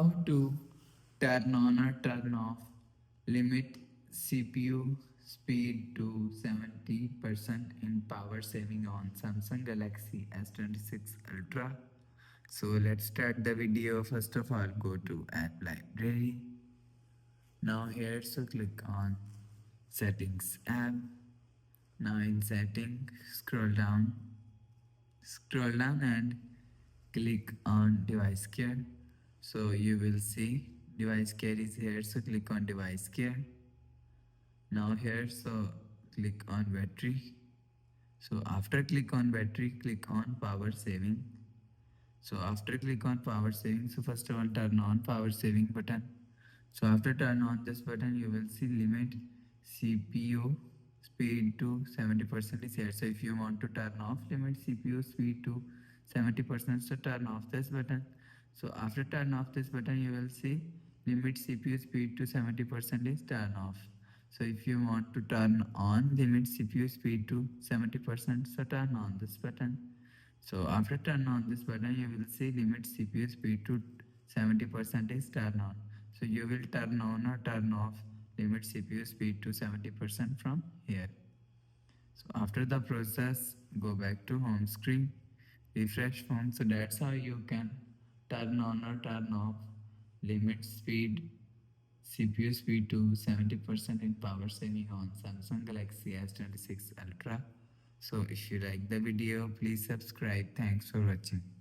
How to turn on or turn off limit CPU speed to 70% in power saving on Samsung Galaxy S26 Ultra. So let's start the video. First of all, go to app library. Now here, so click on settings app. Now in setting, scroll down and click on device care. So you will see device care is here, so click on device care. Now here, so click on battery. So after click on battery, click on power saving. So after click on power saving, so first of all turn on power saving button. So after turn on this button, you will see limit CPU speed to 70% is here. So if you want to turn off limit CPU speed to 70%, so turn off this button. So after turn off this button, you will see limit CPU speed to 70% is turn off. So if you want to turn on limit CPU speed to 70%, so turn on this button. So after turn on this button, you will see limit CPU speed to 70% is turn on. So you will turn on or turn off limit CPU speed to 70% from here. So after the process, go back to home screen, refresh phone. So that's how you can turn on or turn off limit speed CPU speed to 70% in power saving on Samsung Galaxy S26 Ultra. So if you like the video, please subscribe. Thanks for watching.